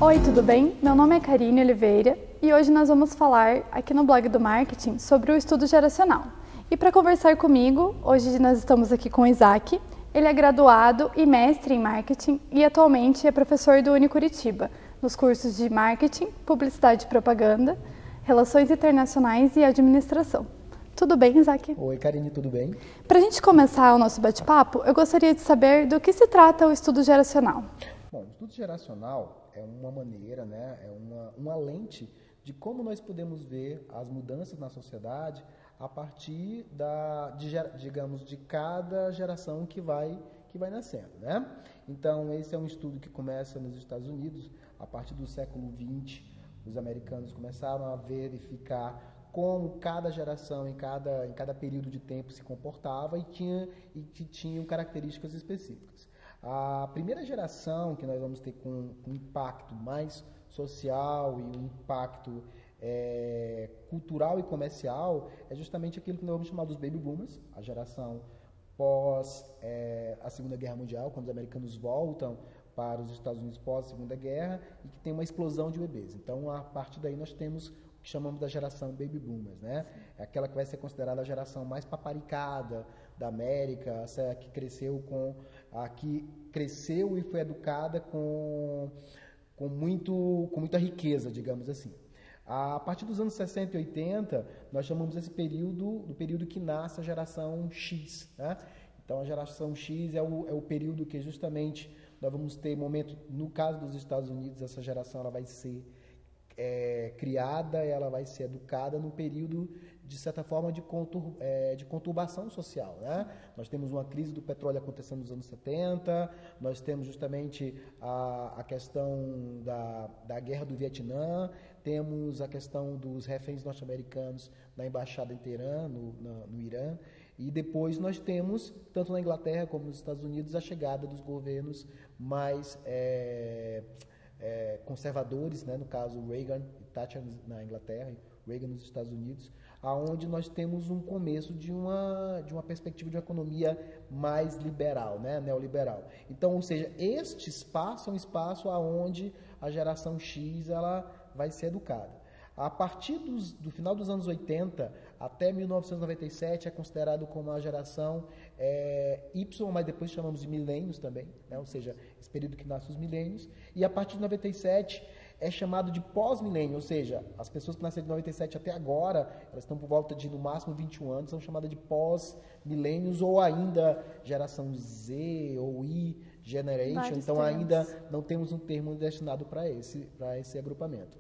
Oi, tudo bem? Meu nome é Karine Oliveira e hoje nós vamos falar aqui no blog do Marketing sobre o estudo geracional. E para conversar comigo, hoje nós estamos aqui com o Isaac. Ele é graduado e mestre em Marketing e atualmente é professor do Unicuritiba, nos cursos de Marketing, Publicidade e Propaganda, Relações Internacionais e Administração. Tudo bem, Isaac? Oi, Karine, tudo bem? Para a gente começar o nosso bate-papo, eu gostaria de saber do que se trata o estudo geracional. Bom, o estudo geracional é uma maneira, né, uma lente de como nós podemos ver as mudanças na sociedade a partir de cada geração que vai nascendo, né? Então, esse é um estudo que começa nos Estados Unidos, a partir do século XX, os americanos começaram a verificar como cada geração, em cada período de tempo se comportava e tinham características específicas. A primeira geração que nós vamos ter com um impacto mais social e um impacto cultural e comercial é justamente aquilo que nós vamos chamar dos baby boomers, a geração pós a Segunda Guerra Mundial, quando os americanos voltam para os Estados Unidos pós a Segunda Guerra e que tem uma explosão de bebês. Então, a partir daí nós temos o que chamamos da geração baby boomers, né? É aquela que vai ser considerada a geração mais paparicada da América, essa que cresceu e foi educada com muita riqueza, digamos assim. A partir dos anos 60 e 80, nós chamamos esse período do período que nasce a geração X, né? Então, a geração X é o período que justamente nós vamos ter momento, no caso dos Estados Unidos, essa geração ela vai ser criada, ela vai ser educada num período, de certa forma, de conturbação social, né? Nós temos uma crise do petróleo acontecendo nos anos 70, nós temos justamente a questão da guerra do Vietnã, temos a questão dos reféns norte-americanos na embaixada em Teherã, no Irã, e depois nós temos, tanto na Inglaterra como nos Estados Unidos, a chegada dos governos mais conservadores, né? No caso Reagan e Thatcher na Inglaterra, Reagan nos Estados Unidos, aonde nós temos um começo de uma perspectiva de uma economia mais liberal, né? Neoliberal. Então, ou seja, este espaço é um espaço aonde a geração X ela vai ser educada. A partir do final dos anos 80 até 1997 é considerado como a geração Y, mas depois chamamos de milênios também, né? Ou seja, esse período que nasce os milênios. E a partir de 97 é chamado de pós-milênio, ou seja, as pessoas que nasceram de 97 até agora, elas estão por volta de no máximo 21 anos, são chamadas de pós-milênios ou ainda geração Z ou Y Generation. Vários então termos. ainda não temos um termo destinado para esse agrupamento.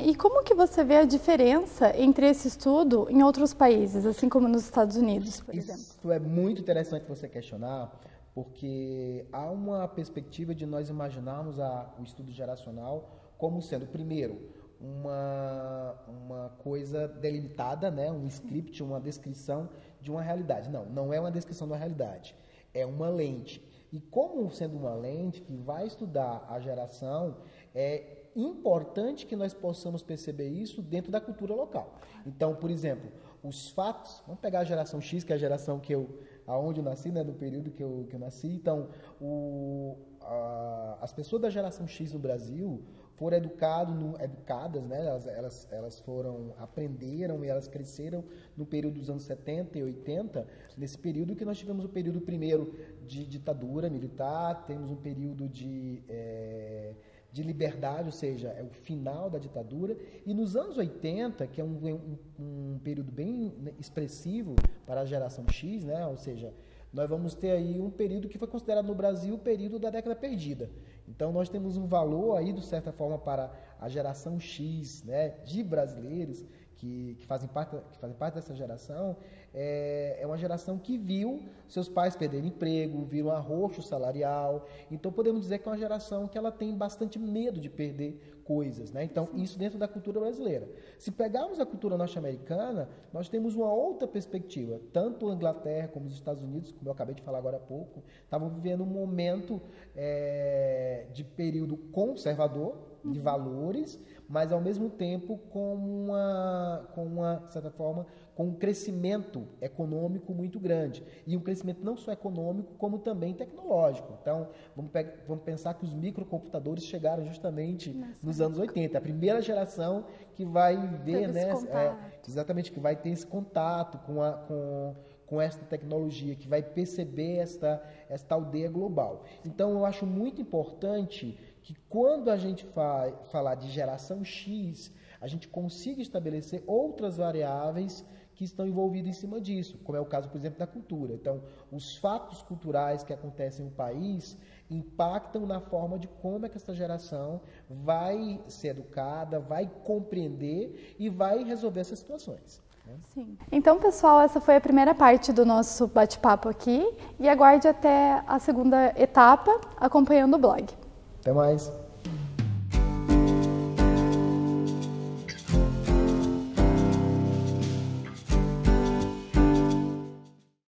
E como que você vê a diferença entre esse estudo em outros países, assim como nos Estados Unidos, por exemplo? Isso é muito interessante você questionar, porque há uma perspectiva de nós imaginarmos o estudo geracional como sendo, primeiro, uma coisa delimitada, né? Um script, uma descrição de uma realidade. Não é uma descrição da realidade, é uma lente. E como sendo uma lente que vai estudar a geração, é importante que nós possamos perceber isso dentro da cultura local. Então, por exemplo, os fatos, vamos pegar a geração X, que é a geração aonde eu nasci, né, no período que eu nasci. Então, as pessoas da geração X no Brasil foram educadas, né, elas aprenderam e elas cresceram no período dos anos 70 e 80, nesse período que nós tivemos o período primeiro de ditadura militar, temos um período de liberdade, ou seja, é o final da ditadura, e nos anos 80, que é um período bem expressivo para a geração X, né? Ou seja, nós vamos ter aí um período que foi considerado no Brasil o período da década perdida. Então, nós temos um valor aí, de certa forma, para a geração X, né, de brasileiros que fazem parte dessa geração, é uma geração que viu seus pais perderem emprego, viram arroxo salarial. Então, podemos dizer que é uma geração que ela tem bastante medo de perder coisas, né? Então, isso dentro da cultura brasileira. Se pegarmos a cultura norte-americana, nós temos uma outra perspectiva. Tanto a Inglaterra como os Estados Unidos, como eu acabei de falar agora há pouco, estavam vivendo um momento de período conservador, de valores, mas ao mesmo tempo com de certa forma, com um crescimento econômico muito grande. E um crescimento não só econômico, como também tecnológico. Então, vamos pensar que os microcomputadores chegaram justamente nos anos 80. A primeira geração que vai ver, né, exatamente, que vai ter esse contato com esta tecnologia, que vai perceber esta aldeia global. Então, eu acho muito importante que quando a gente falar de geração X, a gente consiga estabelecer outras variáveis que estão envolvidas em cima disso, como é o caso, por exemplo, da cultura. Então, os fatos culturais que acontecem no país impactam na forma de como é que essa geração vai ser educada, vai compreender e vai resolver essas situações. Sim. Então, pessoal, essa foi a primeira parte do nosso bate-papo aqui e aguarde até a segunda etapa acompanhando o blog. Até mais!